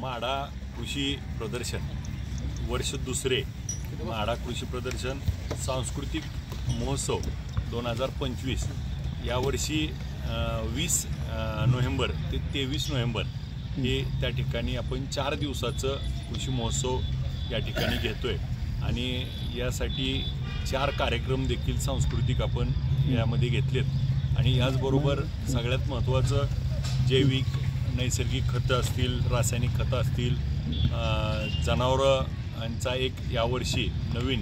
माढा कृषी प्रदर्शन वर्ष दुसरे माढा कृषी प्रदर्शन सांस्कृतिक महोत्सव 2025 यावर्षी 20 नोव्हेंबर ते 23 नोव्हेंबर हे त्या ठिकाणी आपण 4 दिवसाचं कृषी महोत्सव या ठिकाणी घेतोय आणि यासाठी 4 कार्यक्रम देखील सांस्कृतिक आपण यामध्ये घेतलेत आणि याचबरोबर सगळ्यात महत्त्वाचं जैविक नैसर्गिक खतं असतील, रासायनिक खतं असतील, जनावरांचा एक यावर्षी नवीन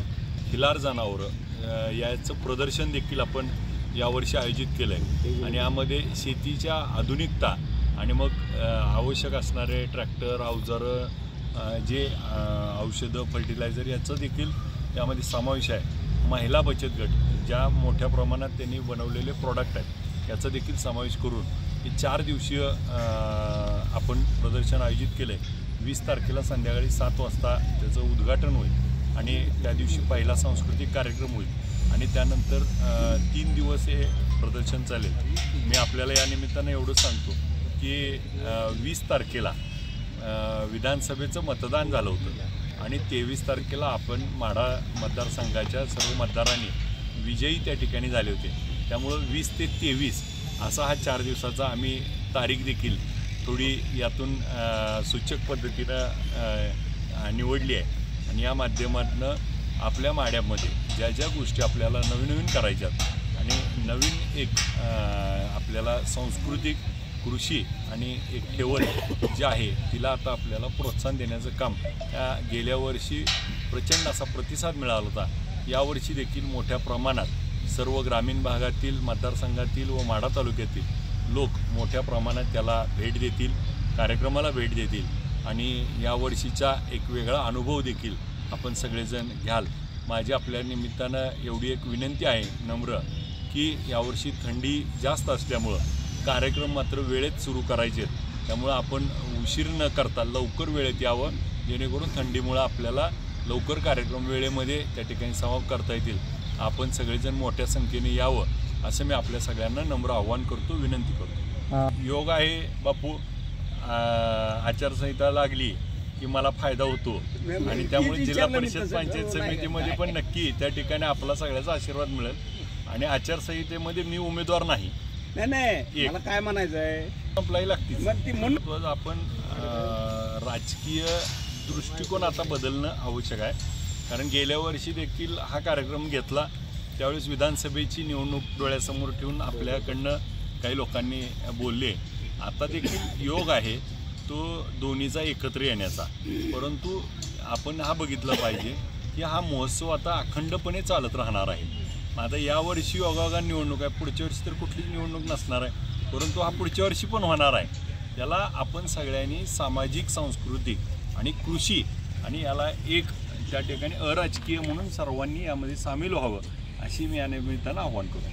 खिलार जनावरं याचं प्रदर्शन देखील आपण यावर्षी आयोजित केलं आहे आणि यामध्ये शेतीच्या आधुनिकता आणि मग आवश्यक असणारे ट्रॅक्टर, अवजारं, जे औषधं, फर्टिलायझर याचं देखील यामध्ये समावेश आहे। महिला बचत गट ज्या मोठ्या प्रमाणात त्यांनी बनवलेले प्रॉडक्ट आहेत याचा देखील समावेश करून हे 4 दिवसीय आपण प्रदर्शन आयोजित केलं आहे। 20 तारखेला संध्याकाळी 7 वाजता त्याचं उद्घाटन होईल आणि त्या दिवशी पहिला सांस्कृतिक कार्यक्रम होईल आणि त्यानंतर 3 दिवस हे प्रदर्शन चालेल। मी आपल्याला या निमित्तानं एवढं सांगतो की 20 तारखेला विधानसभेचं मतदान झालं होतं आणि 23 तारखेला आपण माढा मतदारसंघाच्या सर्व मतदारांनी विजयी त्या ठिकाणी झाले होते। त्यामुळं 20 ते 23 असा हा 4 दिवसाचा आम्ही तारीख देखील थोडी यातून सूचक पद्धतीनं निवडली आहे आणि या माध्यमातून आपल्या माढ्यामध्ये ज्या ज्या गोष्टी आपल्याला नवीन करायच्यात आणि नवीन एक आपल्याला सांस्कृतिक कृषी आणि एक ठेवण जे आहे तिला आता आपल्याला प्रोत्साहन देण्याचं काम गेल्या वर्षी प्रचंड असा प्रतिसाद मिळाला होता। यावर्षी देखील मोठ्या प्रमाणात सर्व ग्रामीण भागातील मतदारसंघातील व माढा तालुक्यातील लोक मोठ्या प्रमाणात त्याला भेट देतील, कार्यक्रमाला भेट देतील आणि यावर्षीचा एक वेगळा अनुभव देखील आपण सगळेजण घ्याल। माझी आपल्या निमित्तानं एवढी एक विनंती आहे नम्र की यावर्षी थंडी जास्त असल्यामुळं कार्यक्रम मात्र वेळेत सुरू करायचे आहेत। त्यामुळं आपण उशीर न करता लवकर वेळेत यावं जेणेकरून थंडीमुळं आपल्याला लवकर कार्यक्रम वेळेमध्ये त्या ठिकाणी समाप्त करता येतील। आपण सगळेजण मोठ्या संख्येने यावं असं मी आपल्या सगळ्यांना नम्र आव्हान करतो, विनंती करतो। योग आहे बापू, आचारसंहिता लागली की मला फायदा होतो आणि त्यामुळे जिल्हा परिषद पंचायत समितीमध्ये पण नक्की त्या ठिकाणी आपला सगळ्याचा आशीर्वाद मिळेल आणि आचारसंहितेमध्ये मी उमेदवार नाही। नाही मला काय म्हणायचं आहे, संपलाही लागते म्हणून आपण राजकीय दृष्टिकोन आता बदलणं आवश्यक आहे। कारण गेल्या वर्षी देखील हा कार्यक्रम घेतला त्यावेळेस विधानसभेची निवडणूक डोळ्यासमोर ठेवून आपल्याकडनं काही लोकांनी बोलले। आता देखील योग आहे तो दोन्हीचा एकत्र येण्याचा, परंतु आपण हा बघितलं पाहिजे की हा महोत्सव आता अखंडपणे चालत राहणार आहे। आता यावर्षी योगायोगा निवडणूक आहे, पुढच्या वर्षी तर कुठलीच निवडणूक नसणार आहे, परंतु हा पुढच्या वर्षी पण होणार आहे। त्याला आपण सगळ्यांनी सामाजिक, सांस्कृतिक आणि कृषी आणि याला एक त्या ठिकाणी अराजकीय म्हणून सर्वांनी यामध्ये सामील व्हावं अशी मी या निमित्तानं आव्हान करतो।